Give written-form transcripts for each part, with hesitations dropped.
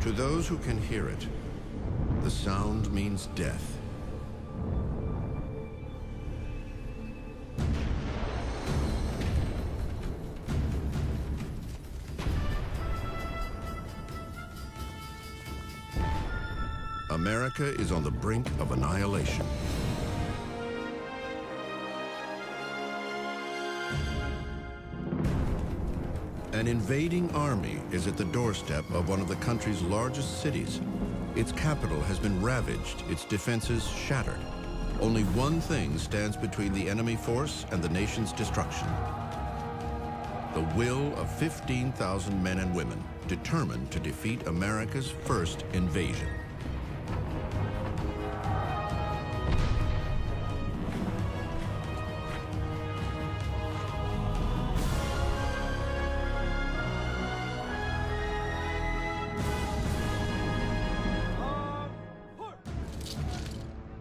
To those who can hear it, the sound means death. America is on the brink of annihilation. An invading army is at the doorstep of one of the country's largest cities. Its capital has been ravaged, its defenses shattered. Only one thing stands between the enemy force and the nation's destruction: the will of 15,000 men and women determined to defeat America's first invasion.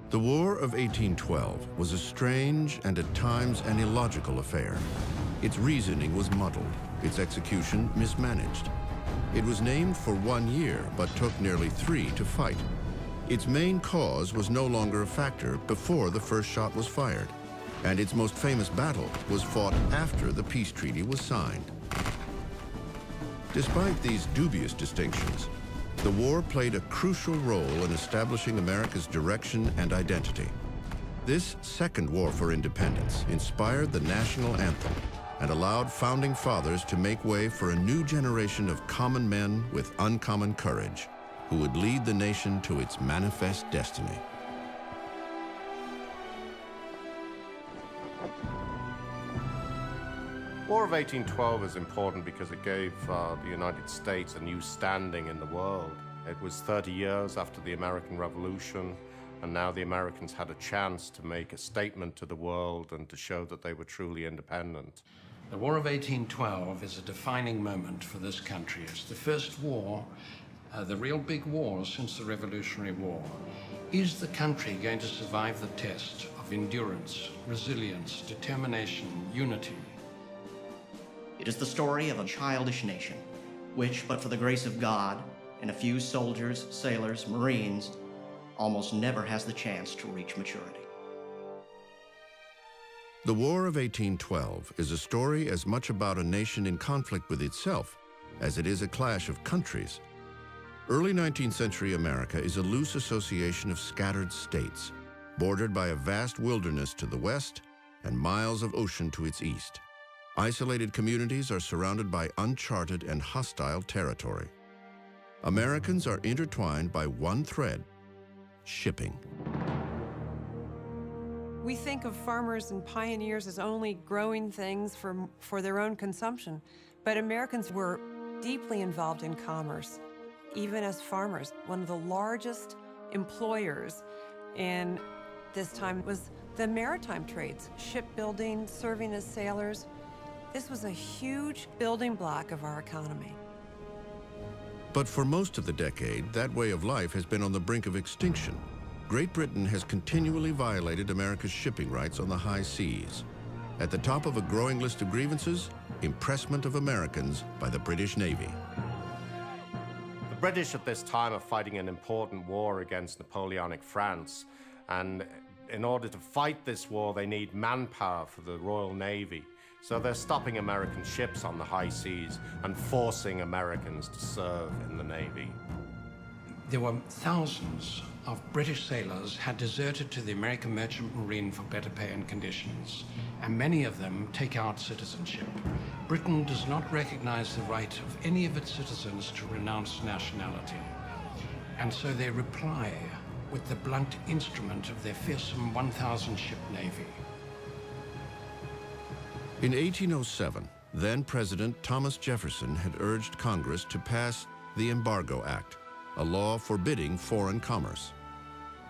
The War of 1812 was a strange and at times an illogical affair. Its reasoning was muddled, its execution mismanaged. It was named for 1 year, but took nearly 3 to fight. Its main cause was no longer a factor before the first shot was fired, and its most famous battle was fought after the peace treaty was signed. Despite these dubious distinctions, the war played a crucial role in establishing America's direction and identity. This second war for independence inspired the national anthem and allowed founding fathers to make way for a new generation of common men with uncommon courage who would lead the nation to its manifest destiny. War of 1812 is important because it gave the United States a new standing in the world. It was 30 years after the American Revolution, and now the Americans had a chance to make a statement to the world and to show that they were truly independent. The War of 1812 is a defining moment for this country. It's the first war, the real big war since the Revolutionary War. Is the country going to survive the test of endurance, resilience, determination, unity? It is the story of a childish nation, which, but for the grace of God and a few soldiers, sailors, Marines, almost never has the chance to reach maturity. The War of 1812 is a story as much about a nation in conflict with itself as it is a clash of countries. Early 19th century America is a loose association of scattered states, bordered by a vast wilderness to the west and miles of ocean to its east. Isolated communities are surrounded by uncharted and hostile territory. Americans are intertwined by one thread: shipping. We think of farmers and pioneers as only growing things for their own consumption, but Americans were deeply involved in commerce, even as farmers. One of the largest employers in this time was the maritime trades, shipbuilding, serving as sailors. This was a huge building block of our economy. But for most of the decade, that way of life has been on the brink of extinction. Great Britain has continually violated America's shipping rights on the high seas. At the top of a growing list of grievances, impressment of Americans by the British Navy. The British at this time are fighting an important war against Napoleonic France, and in order to fight this war, they need manpower for the Royal Navy. So they're stopping American ships on the high seas and forcing Americans to serve in the Navy. There were thousands of British sailors had deserted to the American Merchant Marine for better pay and conditions, and many of them take out citizenship. Britain does not recognize the right of any of its citizens to renounce nationality, and so they reply with the blunt instrument of their fearsome 1,000-ship navy. In 1807, then-President Thomas Jefferson had urged Congress to pass the Embargo Act, a law forbidding foreign commerce.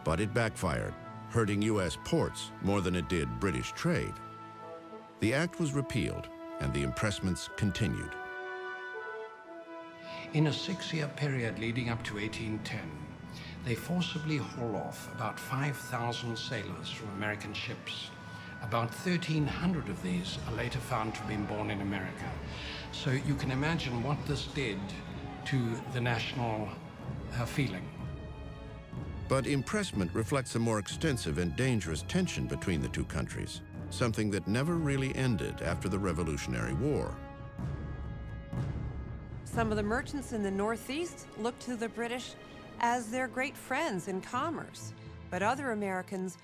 But it backfired, hurting U.S. ports more than it did British trade. The act was repealed, and the impressments continued. In a 6-year period leading up to 1810, they forcibly haul off about 5,000 sailors from American ships. About 1,300 of these are later found to have been born in America. So you can imagine what this did to the national feeling. But impressment reflects a more extensive and dangerous tension between the two countries, something that never really ended after the Revolutionary War. Some of the merchants in the Northeast looked to the British as their great friends in commerce, but other Americans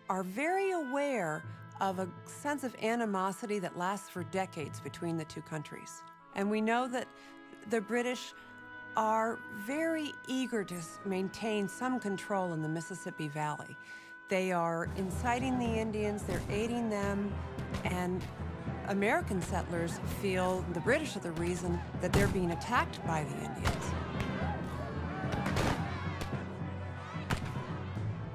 are very aware of a sense of animosity that lasts for decades between the two countries. And we know that the British are very eager to maintain some control in the Mississippi Valley. They are inciting the Indians, they're aiding them, and American settlers feel the British are the reason that they're being attacked by the Indians.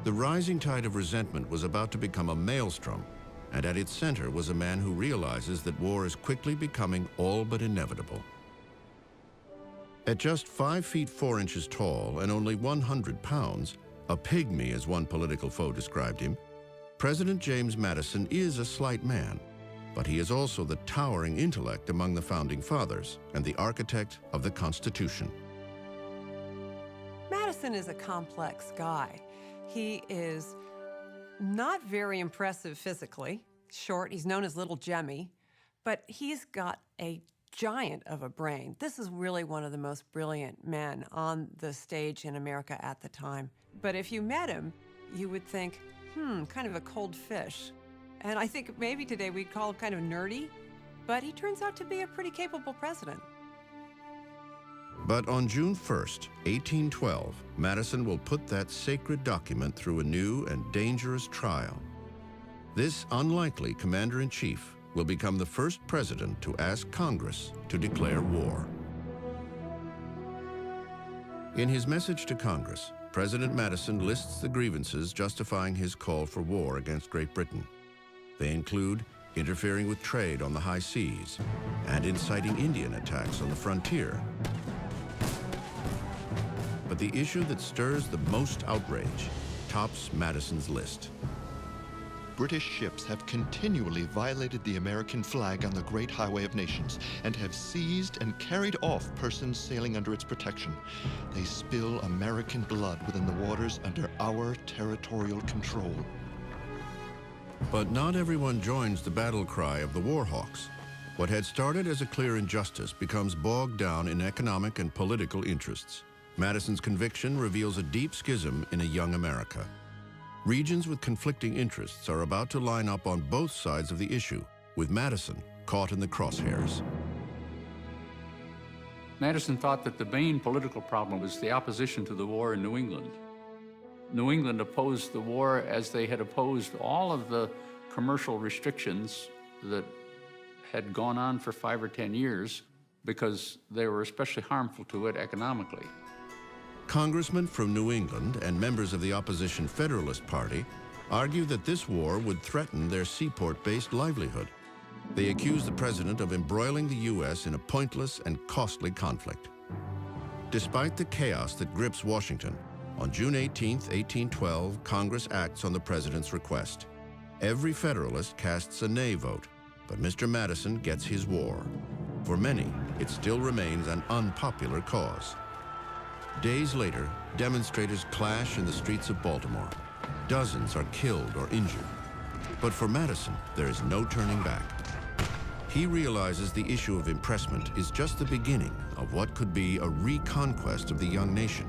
The rising tide of resentment was about to become a maelstrom, and at its center was a man who realizes that war is quickly becoming all but inevitable. At just 5 feet 4 inches tall and only 100 pounds, a pygmy as one political foe described him, President James Madison is a slight man, but he is also the towering intellect among the founding fathers and the architect of the Constitution. Madison is a complex guy. He is not very impressive physically, short, he's known as Little Jemmy, but he's got a giant of a brain. This is really one of the most brilliant men on the stage in America at the time. But if you met him, you would think, kind of a cold fish. And I think maybe today we'd call him kind of nerdy, but he turns out to be a pretty capable president. But on June 1st, 1812, Madison will put that sacred document through a new and dangerous trial. This unlikely commander-in-chief will become the first president to ask Congress to declare war. In his message to Congress, President Madison lists the grievances justifying his call for war against Great Britain. They include interfering with trade on the high seas and inciting Indian attacks on the frontier. But the issue that stirs the most outrage tops Madison's list. British ships have continually violated the American flag on the Great Highway of Nations and have seized and carried off persons sailing under its protection. They spill American blood within the waters under our territorial control. But not everyone joins the battle cry of the war hawks. What had started as a clear injustice becomes bogged down in economic and political interests. Madison's conviction reveals a deep schism in a young America. Regions with conflicting interests are about to line up on both sides of the issue, with Madison caught in the crosshairs. Madison thought that the main political problem was the opposition to the war in New England. New England opposed the war as they had opposed all of the commercial restrictions that had gone on for 5 or 10 years because they were especially harmful to it economically. Congressmen from New England and members of the opposition Federalist Party argue that this war would threaten their seaport-based livelihood. They accuse the president of embroiling the U.S. in a pointless and costly conflict. Despite the chaos that grips Washington, on June 18, 1812, Congress acts on the president's request. Every Federalist casts a nay vote, but Mr. Madison gets his war. For many, it still remains an unpopular cause. Days later, demonstrators clash in the streets of Baltimore. Dozens are killed or injured. But for Madison, there is no turning back. He realizes the issue of impressment is just the beginning of what could be a reconquest of the young nation.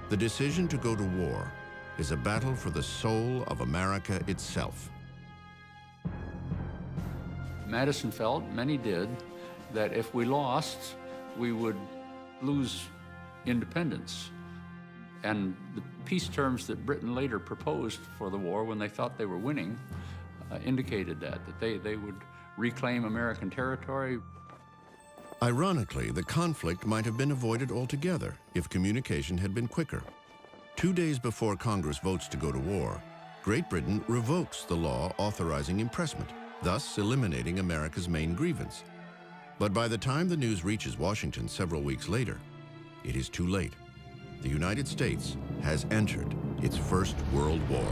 The decision to go to war is a battle for the soul of America itself. Madison felt, many did, that if we lost, we would lose independence. And the peace terms that Britain later proposed for the war when they thought they were winning indicated that they would reclaim American territory. Ironically, the conflict might have been avoided altogether if communication had been quicker. 2 days before Congress votes to go to war, Great Britain revokes the law authorizing impressment, thus eliminating America's main grievance. But by the time the news reaches Washington several weeks later, it is too late. The United States has entered its First World War.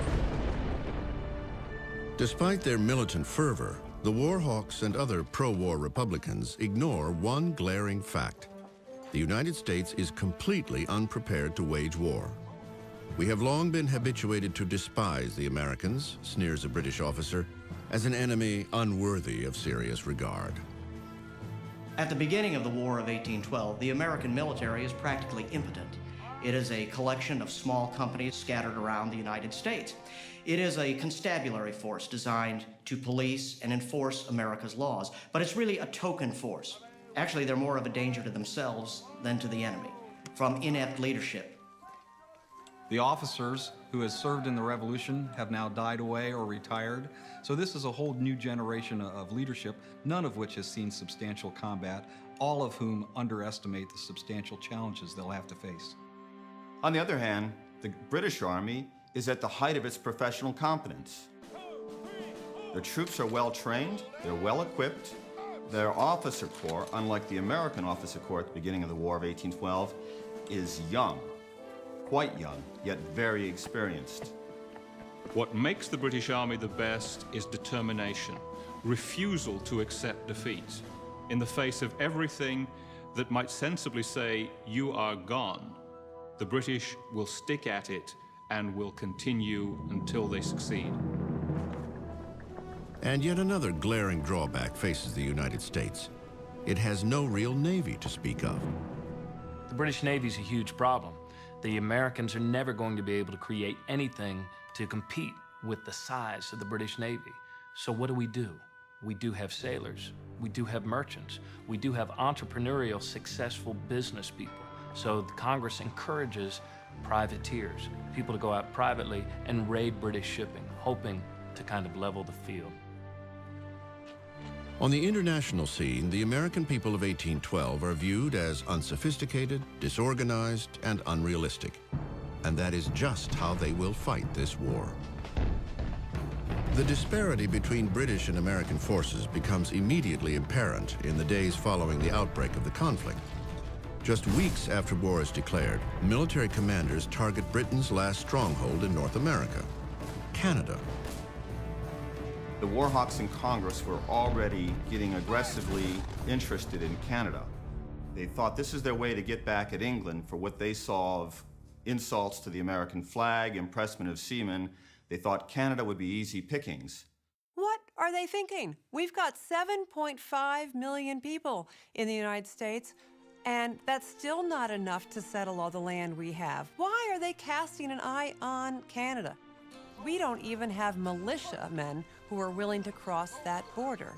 Despite their militant fervor, the war hawks and other pro-war Republicans ignore one glaring fact. the United States is completely unprepared to wage war. We have long been habituated to despise the Americans, sneers a British officer, as an enemy unworthy of serious regard. At the beginning of the War of 1812, the American military is practically impotent. It is a collection of small companies scattered around the United States. It is a constabulary force designed to police and enforce America's laws, but it's really a token force. Actually, they're more of a danger to themselves than to the enemy, from inept leadership. The officers who had served in the Revolution have now died away or retired. So this is a whole new generation of leadership, none of which has seen substantial combat, all of whom underestimate the substantial challenges they'll have to face. On the other hand, the British Army is at the height of its professional competence. Their troops are well trained, they're well equipped. Their officer corps, unlike the American officer corps at the beginning of the War of 1812, is young. Quite young, yet very experienced. What makes the British Army the best is determination, refusal to accept defeat. In the face of everything that might sensibly say, "You are gone," the British will stick at it and will continue until they succeed. And yet another glaring drawback faces the United States. It has no real navy to speak of. The British Navy is a huge problem. The Americans are never going to be able to create anything to compete with the size of the British Navy. So what do? We do have sailors. We do have merchants. We do have entrepreneurial, successful business people. So the Congress encourages privateers, people to go out privately and raid British shipping, hoping to kind of level the field. On the international scene, the American people of 1812 are viewed as unsophisticated, disorganized, and unrealistic. And that is just how they will fight this war. The disparity between British and American forces becomes immediately apparent in the days following the outbreak of the conflict. Just weeks after war is declared, military commanders target Britain's last stronghold in North America, Canada. The war hawks in Congress were already getting aggressively interested in Canada. They thought this is their way to get back at England for what they saw of insults to the American flag, impressment of seamen. They thought Canada would be easy pickings. What are they thinking? We've got 7.5 million people in the United States, and that's still not enough to settle all the land we have. Why are they casting an eye on Canada? We don't even have militiamen who are willing to cross that border.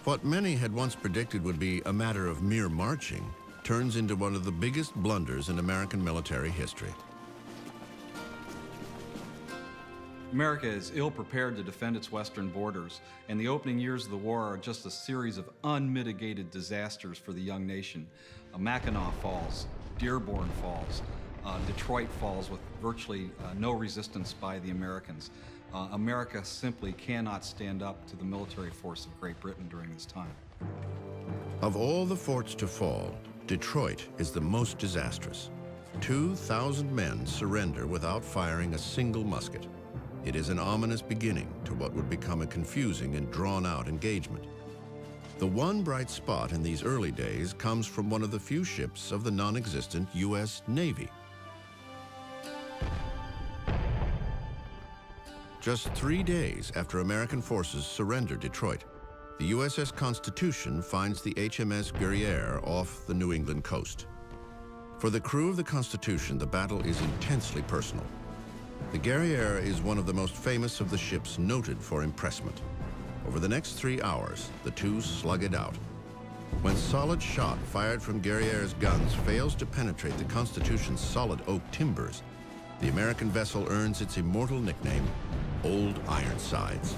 What many had once predicted would be a matter of mere marching turns into one of the biggest blunders in American military history. America is ill-prepared to defend its western borders, and the opening years of the war are just a series of unmitigated disasters for the young nation. Mackinac Falls, Dearborn Falls, Detroit Falls with virtually no resistance by the Americans. America simply cannot stand up to the military force of Great Britain during this time. Of all the forts to fall, Detroit is the most disastrous. 2,000 men surrender without firing a single musket. It is an ominous beginning to what would become a confusing and drawn-out engagement. The one bright spot in these early days comes from one of the few ships of the non-existent U.S. Navy. Just 3 days after American forces surrender Detroit, the USS Constitution finds the HMS Guerrière off the New England coast. For the crew of the Constitution, the battle is intensely personal. The Guerrière is one of the most famous of the ships noted for impressment. Over the next 3 hours, the two slug it out. When solid shot fired from Guerrière's guns fails to penetrate the Constitution's solid oak timbers, the American vessel earns its immortal nickname, Old Ironsides.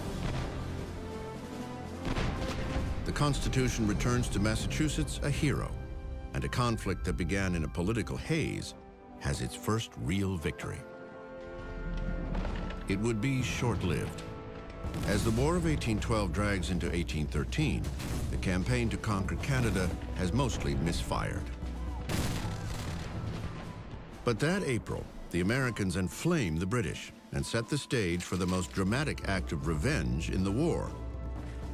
The Constitution returns to Massachusetts a hero, and a conflict that began in a political haze has its first real victory. It would be short-lived. As the War of 1812 drags into 1813, the campaign to conquer Canada has mostly misfired. But that April, the Americans inflame the British and set the stage for the most dramatic act of revenge in the war.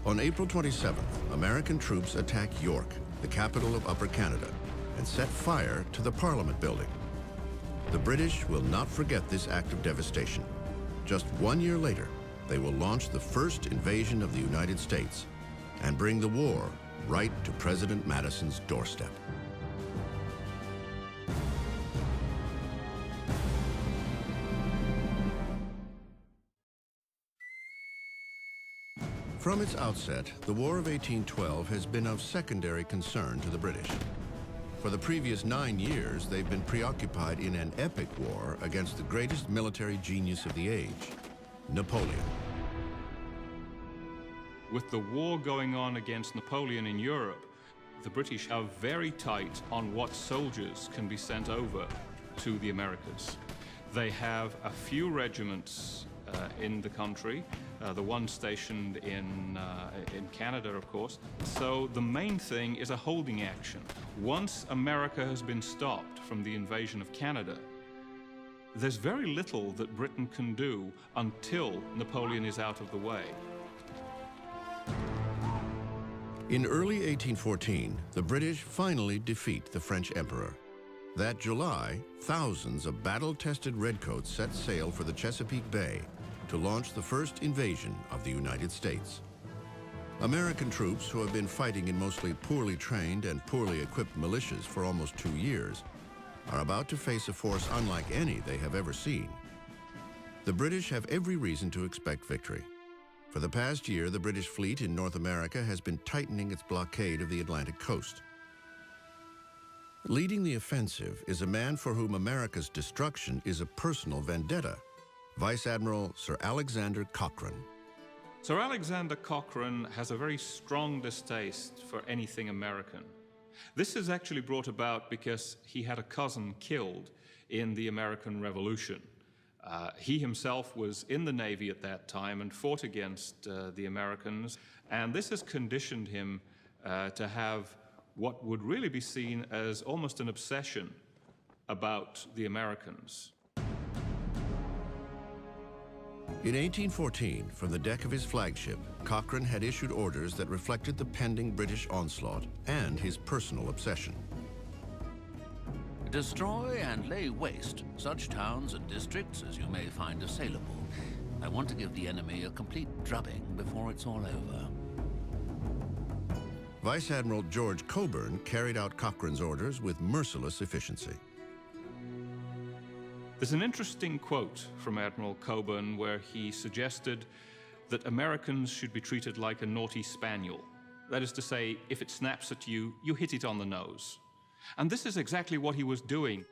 On April 27th, American troops attack York, the capital of Upper Canada. and set fire to the Parliament building. The British will not forget this act of devastation. Just 1 year later, they will launch the first invasion of the United States and bring the war right to President Madison's doorstep. From its outset, the War of 1812 has been of secondary concern to the British. For the previous 9 years, they've been preoccupied in an epic war against the greatest military genius of the age, Napoleon. With the war going on against Napoleon in Europe, the British are very tight on what soldiers can be sent over to the Americas. They have a few regiments in the country, the one stationed in Canada, of course. So the main thing is a holding action. Once America has been stopped from the invasion of Canada, there's very little that Britain can do until Napoleon is out of the way. In early 1814, the British finally defeat the French emperor. That July, thousands of battle-tested redcoats set sail for the Chesapeake Bay to launch the first invasion of the United States. American troops, who have been fighting in mostly poorly trained and poorly equipped militias for almost 2 years, are about to face a force unlike any they have ever seen. The British have every reason to expect victory. For the past year, the British fleet in North America has been tightening its blockade of the Atlantic coast. Leading the offensive is a man for whom America's destruction is a personal vendetta, Vice Admiral Sir Alexander Cochrane. Sir Alexander Cochrane has a very strong distaste for anything American. This is actually brought about because he had a cousin killed in the American Revolution. He himself was in the Navy at that time and fought against the Americans, and this has conditioned him to have what would really be seen as almost an obsession about the Americans. In 1814, from the deck of his flagship, Cochrane had issued orders that reflected the pending British onslaught and his personal obsession. Destroy and lay waste such towns and districts as you may find assailable. I want to give the enemy a complete drubbing before it's all over. Vice Admiral George Cockburn carried out Cochrane's orders with merciless efficiency. There's an interesting quote from Admiral Cockburn where he suggested that Americans should be treated like a naughty spaniel. That is to say, if it snaps at you, you hit it on the nose. And this is exactly what he was doing.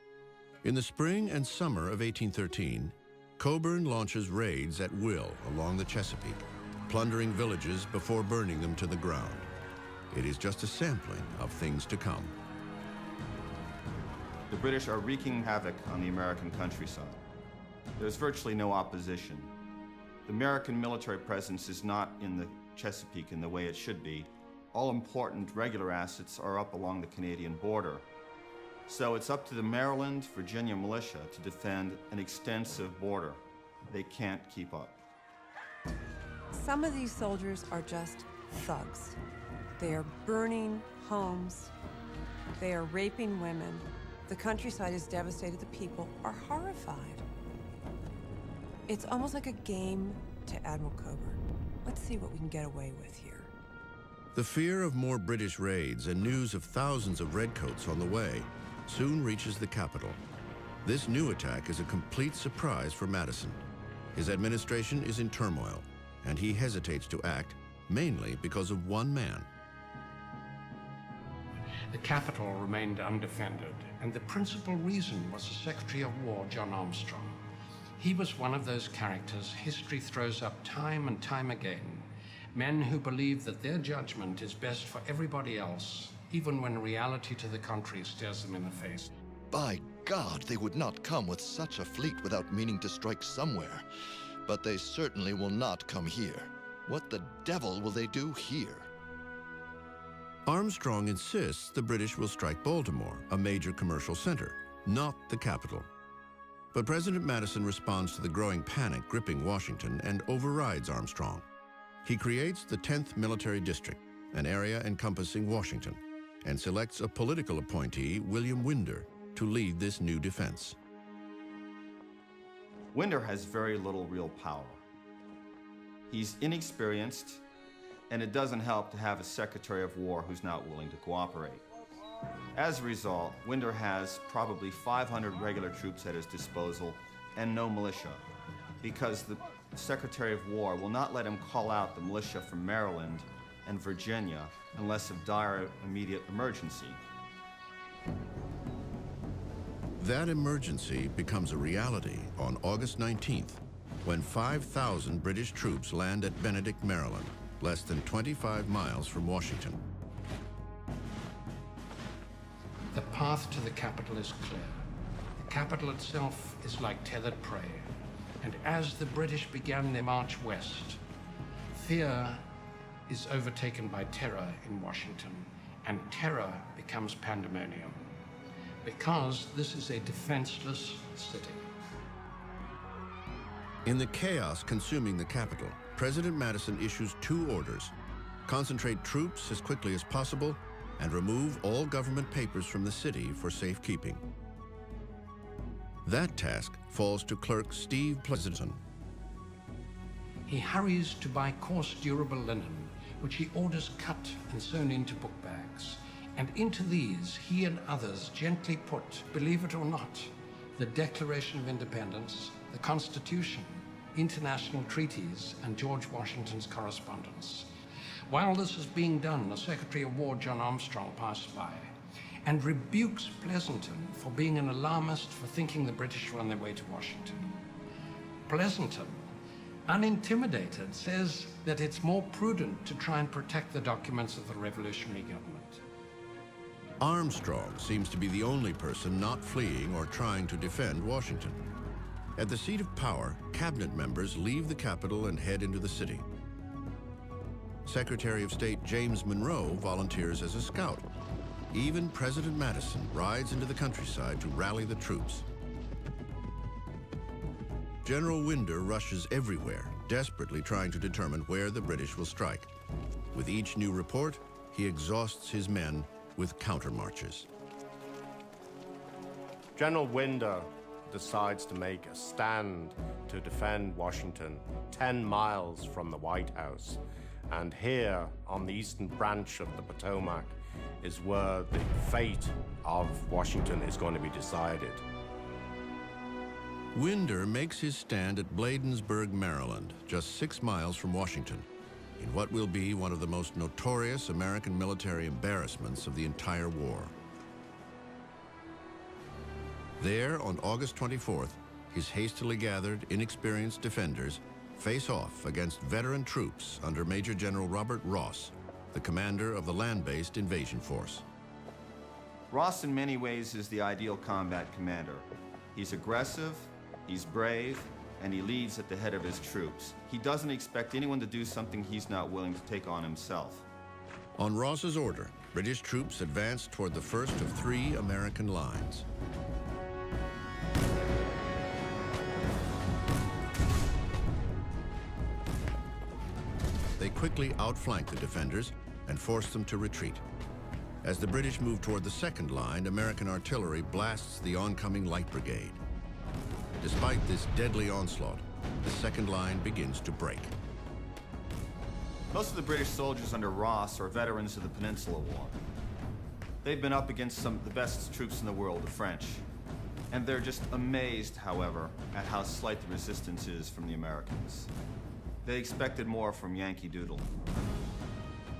In the spring and summer of 1813, Cockburn launches raids at will along the Chesapeake, plundering villages before burning them to the ground. It is just a sampling of things to come. The British are wreaking havoc on the American countryside. There's virtually no opposition. The American military presence is not in the Chesapeake in the way it should be. All important regular assets are up along the Canadian border. So it's up to the Maryland, Virginia militia to defend an extensive border. They can't keep up. Some of these soldiers are just thugs. They are burning homes. They are raping women. The countryside is devastated. The people are horrified. It's almost like a game to Admiral Cockburn. Let's see what we can get away with here. The fear of more British raids and news of thousands of redcoats on the way soon reaches the capital. This new attack is a complete surprise for Madison. His administration is in turmoil, and he hesitates to act, mainly because of one man. The capital remained undefended, and the principal reason was the Secretary of War, John Armstrong. He was one of those characters history throws up time and time again. Men who believe that their judgment is best for everybody else, even when reality to the contrary stares them in the face. By God, they would not come with such a fleet without meaning to strike somewhere. But they certainly will not come here. What the devil will they do here? Armstrong insists the British will strike Baltimore, a major commercial center, not the capital. But President Madison responds to the growing panic gripping Washington and overrides Armstrong. He creates the 10th Military District, an area encompassing Washington. and selects a political appointee, William Winder, to lead this new defense. Winder has very little real power. He's inexperienced, and it doesn't help to have a Secretary of War who's not willing to cooperate. As a result, Winder has probably 500 regular troops at his disposal and no militia, because the Secretary of War will not let him call out the militia from Maryland and Virginia unless of dire immediate emergency. That emergency becomes a reality on August 19th, when 5,000 British troops land at Benedict, Maryland, less than 25 miles from Washington. The path to the capital is clear. The capital itself is like tethered prey. And as the British began their march west, fear is overtaken by terror in Washington, and terror becomes pandemonium, because this is a defenseless city. In the chaos consuming the capital, President Madison issues 2 orders: concentrate troops as quickly as possible and remove all government papers from the city for safekeeping. That task falls to clerk Steve Pleasanton. He hurries to buy coarse, durable linen, which he orders cut and sewn into book bags. And into these, he and others gently put, believe it or not, the Declaration of Independence, the Constitution, international treaties, and George Washington's correspondence. While this is being done, the Secretary of War, John Armstrong, passes by and rebukes Pleasanton for being an alarmist for thinking the British were on their way to Washington. Pleasanton, unintimidated, says that it's more prudent to try and protect the documents of the revolutionary government. Armstrong seems to be the only person not fleeing or trying to defend Washington. At the seat of power, cabinet members leave the capital and head into the city. Secretary of State James Monroe volunteers as a scout. Even President Madison rides into the countryside to rally the troops. General Winder rushes everywhere, desperately trying to determine where the British will strike. With each new report, he exhausts his men with countermarches. General Winder decides to make a stand to defend Washington 10 miles from the White House. And here, on the eastern branch of the Potomac, is where the fate of Washington is going to be decided. Winder makes his stand at Bladensburg, Maryland, just 6 miles from Washington, in what will be one of the most notorious American military embarrassments of the entire war. There, on August 24th, his hastily gathered, inexperienced defenders face off against veteran troops under Major General Robert Ross, the commander of the land-based invasion force. Ross, in many ways, is the ideal combat commander. He's aggressive, he's brave, and he leads at the head of his troops. He doesn't expect anyone to do something he's not willing to take on himself. On Ross's order, British troops advanced toward the first of 3 American lines. They quickly outflanked the defenders and forced them to retreat. As the British moved toward the second line, American artillery blasts the oncoming light brigade. Despite this deadly onslaught, the second line begins to break. Most of the British soldiers under Ross are veterans of the Peninsula War. They've been up against some of the best troops in the world, the French. And they're just amazed, however, at how slight the resistance is from the Americans. They expected more from Yankee Doodle.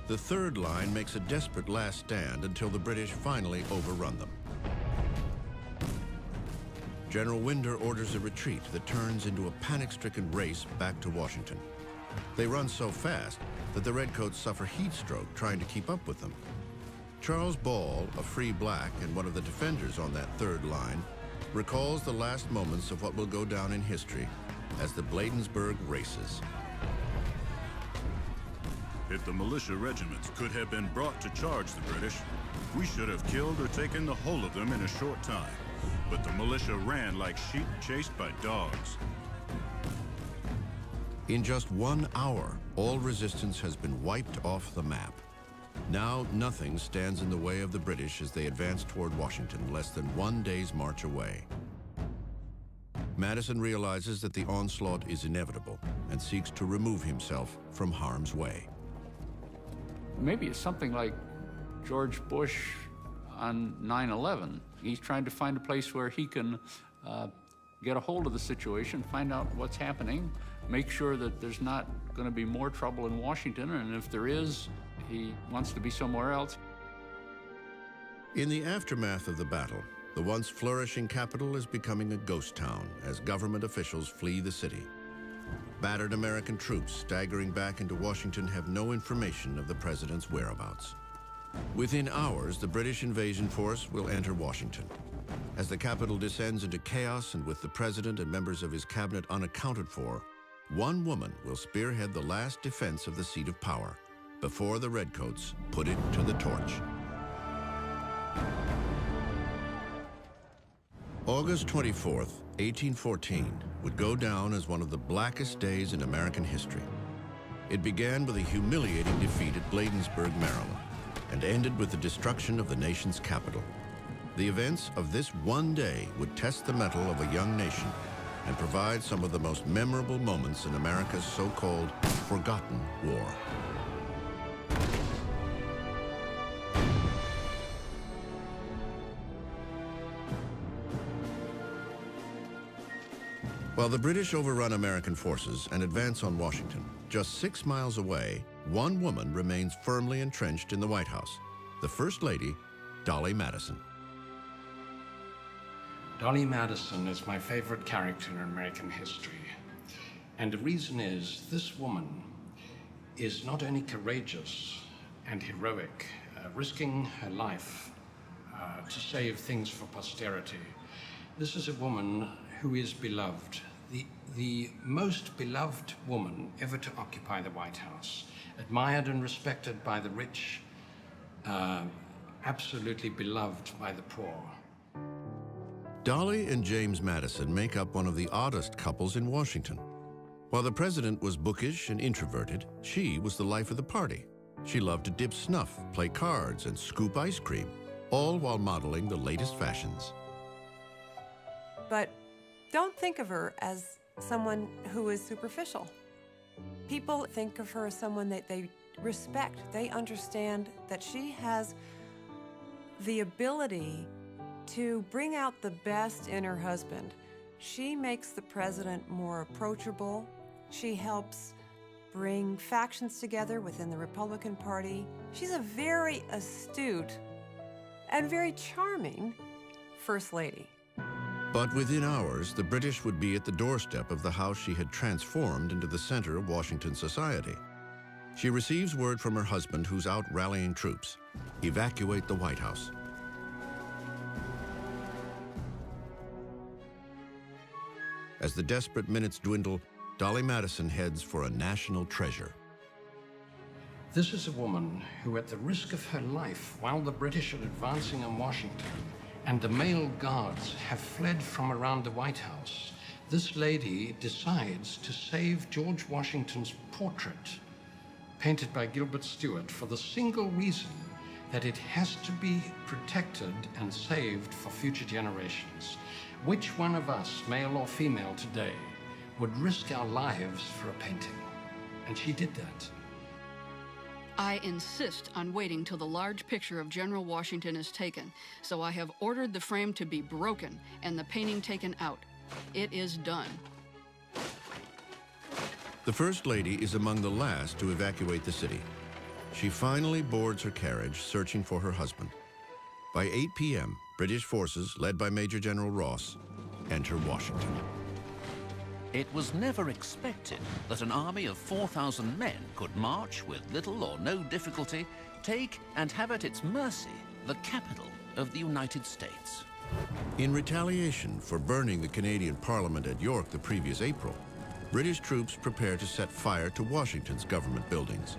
The third line makes a desperate last stand until the British finally overrun them. General Winder orders a retreat that turns into a panic-stricken race back to Washington. They run so fast that the Redcoats suffer heat stroke trying to keep up with them. Charles Ball, a free black and one of the defenders on that third line, recalls the last moments of what will go down in history as the Bladensburg races. If the militia regiments could have been brought to charge the British, we should have killed or taken the whole of them in a short time. But the militia ran like sheep chased by dogs. In just 1 hour, all resistance has been wiped off the map. Now nothing stands in the way of the British as they advance toward Washington, less than 1 day's march away. Madison realizes that the onslaught is inevitable and seeks to remove himself from harm's way. Maybe it's something like George Bush on 9/11. He's trying to find a place where he can get a hold of the situation, find out what's happening, make sure that there's not going to be more trouble in Washington, and if there is, he wants to be somewhere else. In the aftermath of the battle, the once flourishing capital is becoming a ghost town as government officials flee the city. Battered American troops staggering back into Washington have no information of the president's whereabouts. Within hours, the British invasion force will enter Washington. As the capital descends into chaos and with the president and members of his cabinet unaccounted for, one woman will spearhead the last defense of the seat of power before the Redcoats put it to the torch. August 24th, 1814, would go down as one of the blackest days in American history. It began with a humiliating defeat at Bladensburg, Maryland, and ended with the destruction of the nation's capital. The events of this one day would test the mettle of a young nation and provide some of the most memorable moments in America's so-called forgotten war. While the British overrun American forces and advance on Washington, just 6 miles away, one woman remains firmly entrenched in the White House, the First Lady, Dolly Madison. Dolly Madison is my favorite character in American history. And the reason is this woman is not only courageous and heroic, risking her life to save things for posterity. This is a woman who is beloved, the most beloved woman ever to occupy the White House, admired and respected by the rich, absolutely beloved by the poor. Dolly and James Madison make up one of the oddest couples in Washington. While the president was bookish and introverted, she was the life of the party. She loved to dip snuff, play cards, and scoop ice cream, all while modeling the latest fashions. But don't think of her as someone who is superficial. People think of her as someone that they respect. They understand that she has the ability to bring out the best in her husband. She makes the president more approachable. She helps bring factions together within the Republican Party. She's a very astute and very charming First Lady. But within hours, the British would be at the doorstep of the house she had transformed into the center of Washington society. She receives word from her husband, who's out rallying troops. Evacuate the White House. As the desperate minutes dwindle, Dolly Madison heads for a national treasure. This is a woman who, at the risk of her life, while the British are advancing on Washington and the male guards have fled from around the White House, this lady decides to save George Washington's portrait, painted by Gilbert Stuart, for the single reason that it has to be protected and saved for future generations. Which one of us, male or female today, would risk our lives for a painting? And she did that. I insist on waiting till the large picture of General Washington is taken, so I have ordered the frame to be broken and the painting taken out. It is done. The First Lady is among the last to evacuate the city. She finally boards her carriage, searching for her husband. By 8 p.m., British forces, led by Major General Ross, enter Washington. It was never expected that an army of 4,000 men could march with little or no difficulty, take and have at its mercy the capital of the United States. In retaliation for burning the Canadian Parliament at York the previous April, British troops prepare to set fire to Washington's government buildings.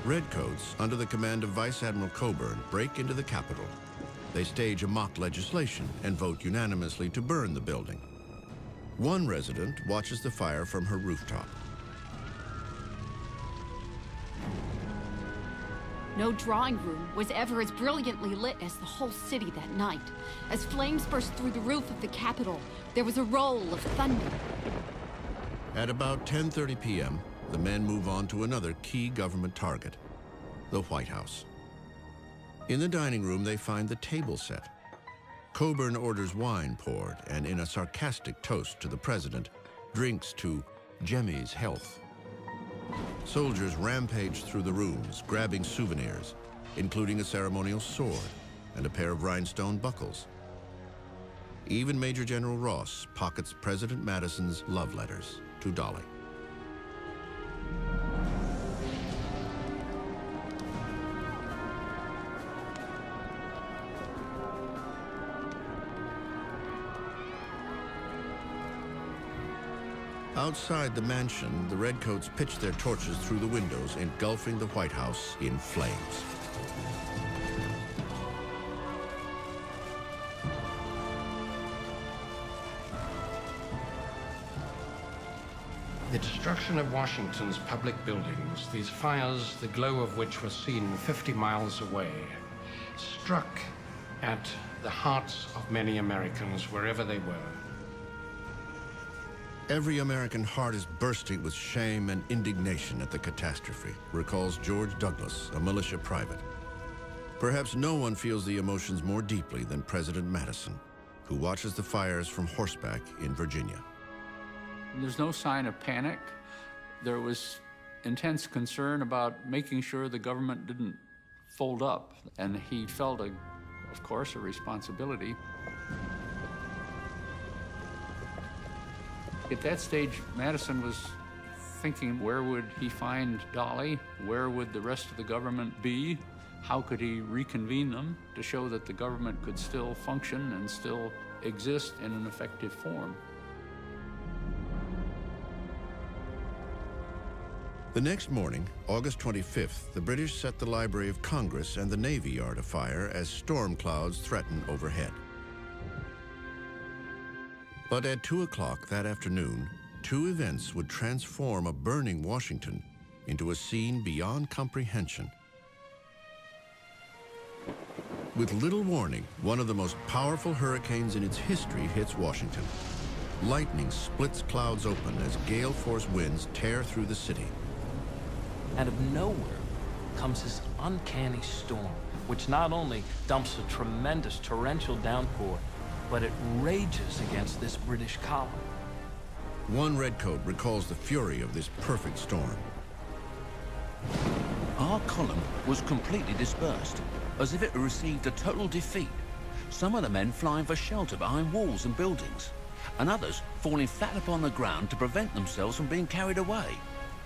Redcoats, under the command of Vice Admiral Coburn, break into the Capitol. They stage a mock legislation and vote unanimously to burn the building. One resident watches the fire from her rooftop. No drawing room was ever as brilliantly lit as the whole city that night. As flames burst through the roof of the Capitol, there was a roll of thunder. At about 10:30 p.m., the men move on to another key government target, the White House. In the dining room, they find the table set. Coburn orders wine poured, and in a sarcastic toast to the president, drinks to Jemmy's health. Soldiers rampage through the rooms, grabbing souvenirs, including a ceremonial sword and a pair of rhinestone buckles. Even Major General Ross pockets President Madison's love letters to Dolly. Outside the mansion, the Redcoats pitch their torches through the windows, engulfing the White House in flames. The destruction of Washington's public buildings, these fires, the glow of which was seen 50 miles away, struck at the hearts of many Americans wherever they were. Every American heart is bursting with shame and indignation at the catastrophe, recalls George Douglas, a militia private. Perhaps no one feels the emotions more deeply than President Madison, who watches the fires from horseback in Virginia. There's no sign of panic. There was intense concern about making sure the government didn't fold up, and he felt, of course, a responsibility. At that stage, Madison was thinking, where would he find Dolly? Where would the rest of the government be? How could he reconvene them to show that the government could still function and still exist in an effective form? The next morning, August 25th, the British set the Library of Congress and the Navy Yard afire as storm clouds threaten overhead. But at 2 o'clock that afternoon, two events would transform a burning Washington into a scene beyond comprehension. With little warning, one of the most powerful hurricanes in its history hits Washington. Lightning splits clouds open as gale-force winds tear through the city. Out of nowhere comes this uncanny storm, which not only dumps a tremendous torrential downpour, but it rages against this British column. One redcoat recalls the fury of this perfect storm. Our column was completely dispersed, as if it had received a total defeat. Some of the men flying for shelter behind walls and buildings, and others falling flat upon the ground to prevent themselves from being carried away.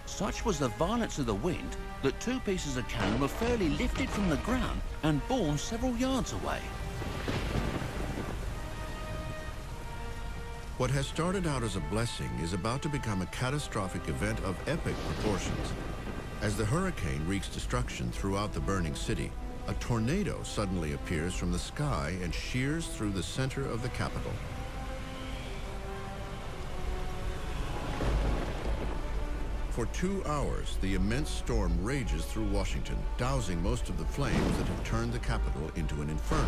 Such was the violence of the wind that two pieces of cannon were fairly lifted from the ground and borne several yards away. What has started out as a blessing is about to become a catastrophic event of epic proportions. As the hurricane wreaks destruction throughout the burning city, a tornado suddenly appears from the sky and shears through the center of the Capitol. For 2 hours, the immense storm rages through Washington, dousing most of the flames that have turned the Capitol into an inferno.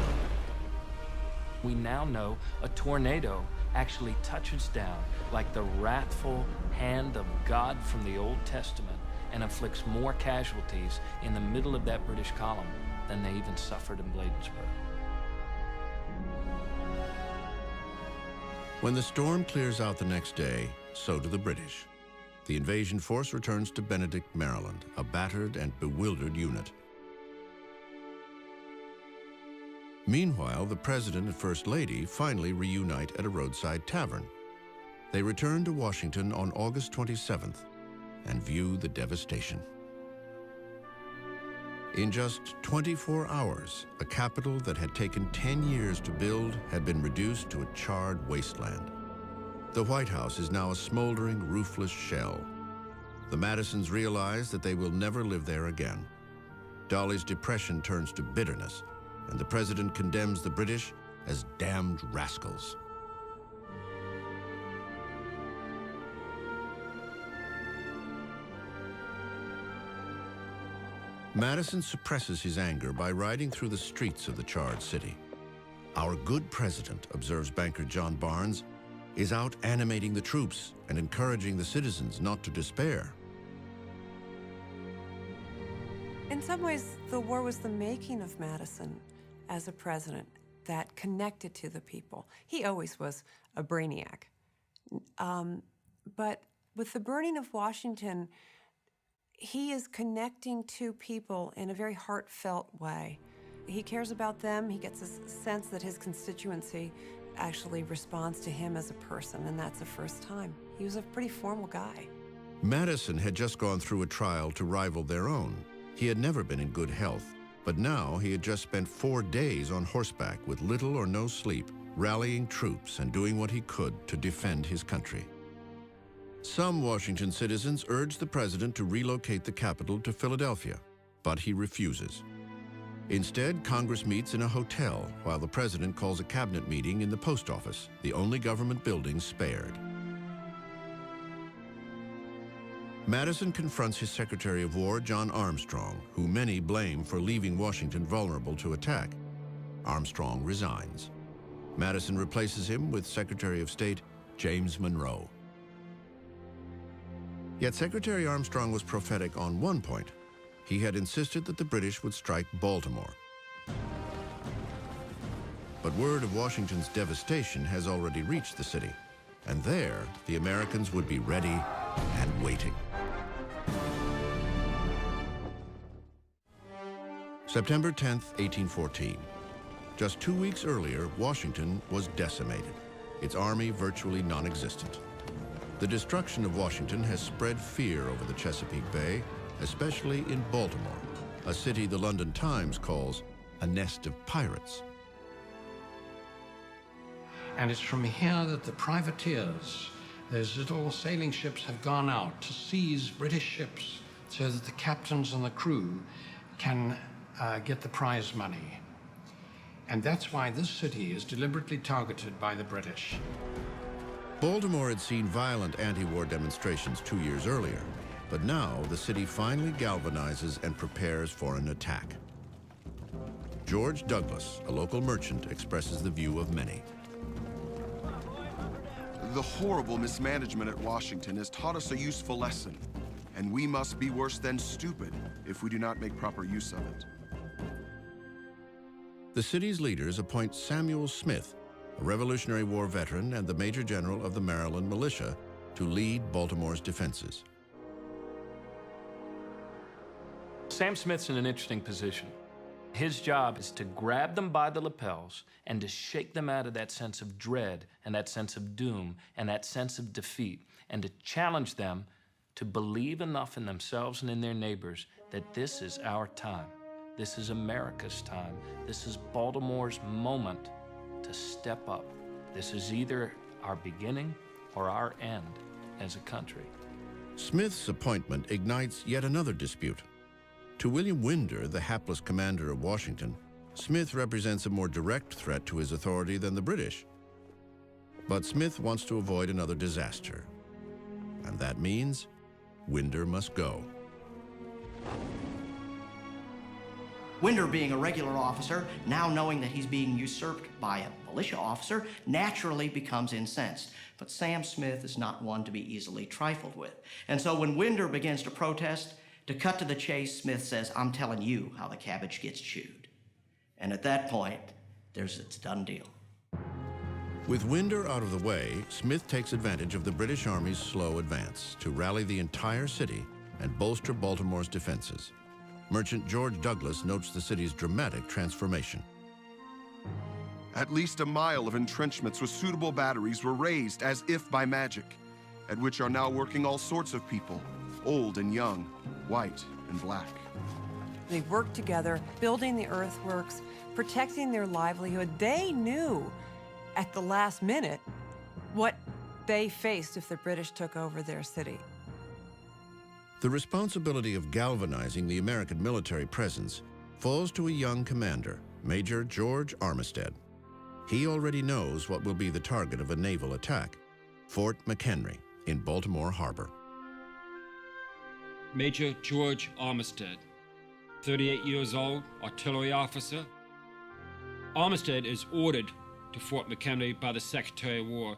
We now know a tornado actually touches down like the wrathful hand of God from the Old Testament and inflicts more casualties in the middle of that British column than they even suffered in Bladensburg. When the storm clears out the next day, so do the British. The invasion force returns to Benedict, Maryland, a battered and bewildered unit. Meanwhile, the President and First Lady finally reunite at a roadside tavern. They return to Washington on August 27th and view the devastation. In just 24 hours, a capital that had taken 10 years to build had been reduced to a charred wasteland. The White House is now a smoldering, roofless shell. The Madisons realize that they will never live there again. Dolly's depression turns to bitterness, and the president condemns the British as damned rascals. Madison suppresses his anger by riding through the streets of the charred city. Our good president, observes banker John Barnes, is out animating the troops and encouraging the citizens not to despair. In some ways, the war was the making of Madison as a president that connected to the people. He always was a brainiac. But with the burning of Washington, he is connecting to people in a very heartfelt way. He cares about them. He gets a sense that his constituency actually responds to him as a person, and that's the first time. He was a pretty formal guy. Madison had just gone through a trial to rival their own. He had never been in good health, but now he had just spent 4 days on horseback with little or no sleep, rallying troops and doing what he could to defend his country. Some Washington citizens urged the president to relocate the capital to Philadelphia, but he refuses. Instead, Congress meets in a hotel while the president calls a cabinet meeting in the post office, the only government building spared. Madison confronts his Secretary of War, John Armstrong, who many blame for leaving Washington vulnerable to attack. Armstrong resigns. Madison replaces him with Secretary of State James Monroe. Yet Secretary Armstrong was prophetic on one point. He had insisted that the British would strike Baltimore. But word of Washington's devastation has already reached the city, and there the Americans would be ready and waiting. September 10th, 1814. Just 2 weeks earlier, Washington was decimated, its army virtually non-existent. The destruction of Washington has spread fear over the Chesapeake Bay, especially in Baltimore, a city the London Times calls a nest of pirates. And it's from here that the privateers, those little sailing ships, have gone out to seize British ships so that the captains and the crew can get the prize money. And that's why this city is deliberately targeted by the British. Baltimore had seen violent anti-war demonstrations 2 years earlier, but now the city finally galvanizes and prepares for an attack. George Douglas, a local merchant, expresses the view of many. The horrible mismanagement at Washington has taught us a useful lesson, and we must be worse than stupid if we do not make proper use of it. The city's leaders appoint Samuel Smith, a Revolutionary War veteran and the Major General of the Maryland Militia, to lead Baltimore's defenses. Sam Smith's in an interesting position. His job is to grab them by the lapels and to shake them out of that sense of dread and that sense of doom and that sense of defeat, and to challenge them to believe enough in themselves and in their neighbors that this is our time. This is America's time. This is Baltimore's moment to step up. This is either our beginning or our end as a country. Smith's appointment ignites yet another dispute. To William Winder, the hapless commander of Washington, Smith represents a more direct threat to his authority than the British. But Smith wants to avoid another disaster. And that means Winder must go. Winder, being a regular officer, now knowing that he's being usurped by a militia officer, naturally becomes incensed. But Sam Smith is not one to be easily trifled with. And so when Winder begins to protest, to cut to the chase, Smith says, "I'm telling you how the cabbage gets chewed." And at that point, there's its done deal. With Winder out of the way, Smith takes advantage of the British Army's slow advance to rally the entire city and bolster Baltimore's defenses. Merchant George Douglas notes the city's dramatic transformation. At least a mile of entrenchments with suitable batteries were raised as if by magic, at which are now working all sorts of people, old and young, white and black. They worked together, building the earthworks, protecting their livelihood. They knew at the last minute what they faced if the British took over their city. The responsibility of galvanizing the American military presence falls to a young commander, Major George Armistead. He already knows what will be the target of a naval attack, Fort McHenry in Baltimore Harbor. Major George Armistead, 38 years old, artillery officer. Armistead is ordered to Fort McHenry by the Secretary of War.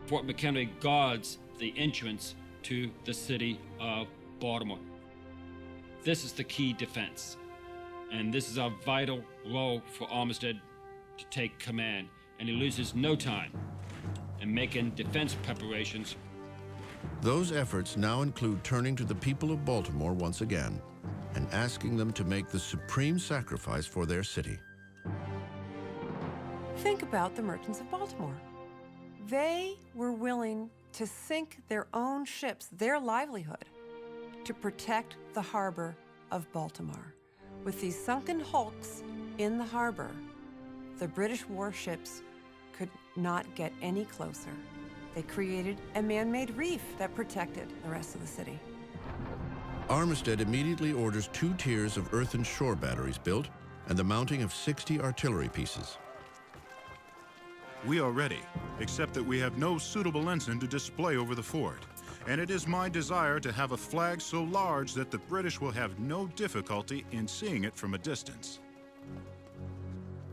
Fort McHenry guards the entrance to the city of Baltimore. This is the key defense, and this is a vital role for Armistead to take command, and he loses no time in making defense preparations. Those efforts now include turning to the people of Baltimore once again and asking them to make the supreme sacrifice for their city. Think about the merchants of Baltimore. They were willing to sink their own ships, their livelihood, to protect the harbor of Baltimore. With these sunken hulks in the harbor, the British warships could not get any closer. They created a man-made reef that protected the rest of the city. Armistead immediately orders 2 tiers of earthen shore batteries built and the mounting of 60 artillery pieces. We are ready, except that we have no suitable ensign to display over the fort. And it is my desire to have a flag so large that the British will have no difficulty in seeing it from a distance.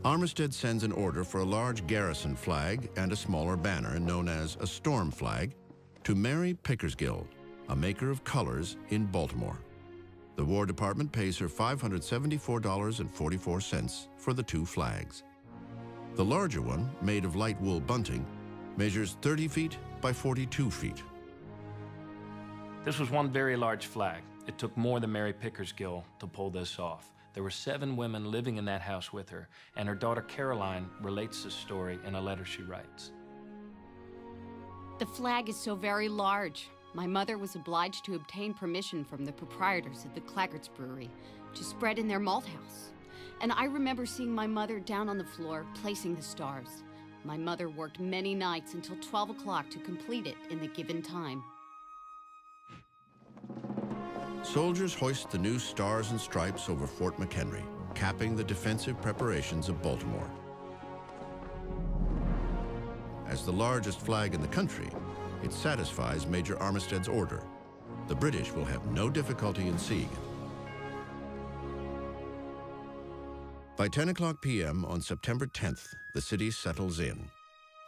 Armistead sends an order for a large garrison flag and a smaller banner, known as a storm flag, to Mary Pickersgill, a maker of colors in Baltimore. The War Department pays her $574.44 for the 2 flags. The larger one, made of light wool bunting, measures 30 feet by 42 feet. This was one very large flag. It took more than Mary Pickersgill to pull this off. There were 7 women living in that house with her, and her daughter Caroline relates this story in a letter she writes. The flag is so very large. My mother was obliged to obtain permission from the proprietors of the Claggart's Brewery to spread in their malt house. And I remember seeing my mother down on the floor placing the stars. My mother worked many nights until 12 o'clock to complete it in the given time. Soldiers hoist the new stars and stripes over Fort McHenry, capping the defensive preparations of Baltimore. As the largest flag in the country, it satisfies Major Armistead's order. The British will have no difficulty in seeing it. By 10 o'clock p.m. on September 10th, the city settles in,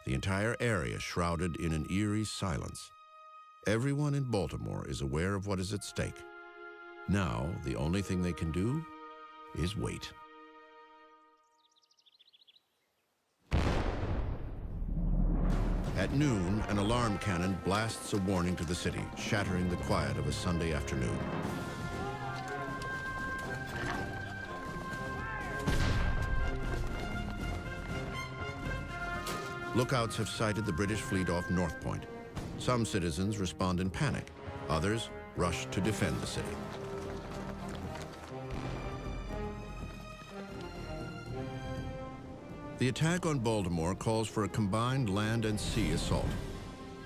the entire area shrouded in an eerie silence. Everyone in Baltimore is aware of what is at stake. Now, the only thing they can do is wait. At noon, an alarm cannon blasts a warning to the city, shattering the quiet of a Sunday afternoon. Lookouts have sighted the British fleet off North Point. Some citizens respond in panic. Others rush to defend the city. The attack on Baltimore calls for a combined land and sea assault.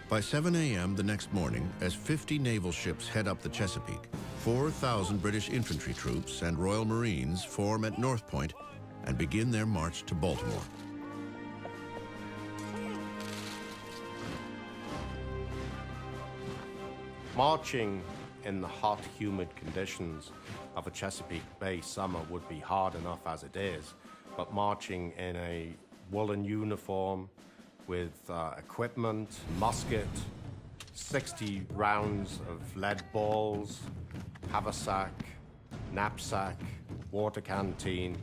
By 7 a.m. the next morning, as 50 naval ships head up the Chesapeake, 4,000 British infantry troops and Royal Marines form at North Point and begin their march to Baltimore. Marching in the hot, humid conditions of a Chesapeake Bay summer would be hard enough as it is, but marching in a woolen uniform with equipment, musket, 60 rounds of lead balls, haversack, knapsack, water canteen,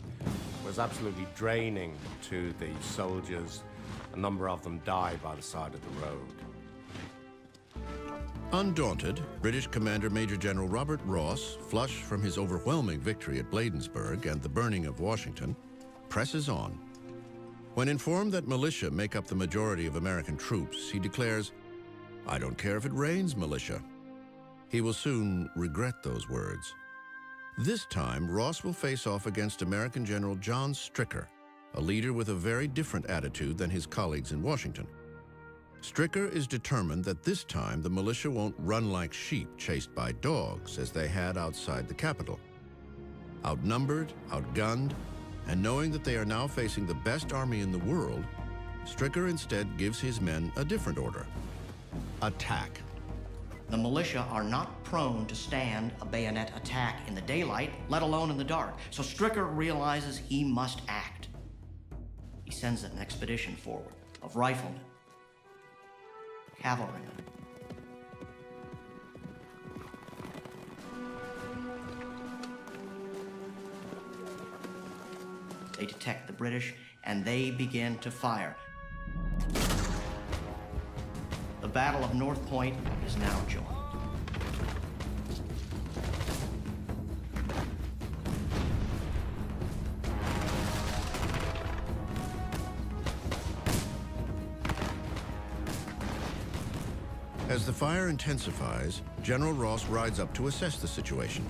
was absolutely draining to the soldiers. A number of them died by the side of the road. Undaunted, British Commander Major General Robert Ross, flush from his overwhelming victory at Bladensburg and the burning of Washington, presses on. When informed that militia make up the majority of American troops, he declares, "I don't care if it rains, militia." He will soon regret those words. This time, Ross will face off against American General John Stricker, a leader with a very different attitude than his colleagues in Washington. Stricker is determined that this time the militia won't run like sheep chased by dogs as they had outside the Capitol. Outnumbered, outgunned, and knowing that they are now facing the best army in the world, Stricker instead gives his men a different order: attack. The militia are not prone to stand a bayonet attack in the daylight, let alone in the dark. So Stricker realizes he must act. He sends an expedition forward of riflemen, cavalrymen, they detect the British, and they begin to fire. The Battle of North Point is now joined. As the fire intensifies, General Ross rides up to assess the situation.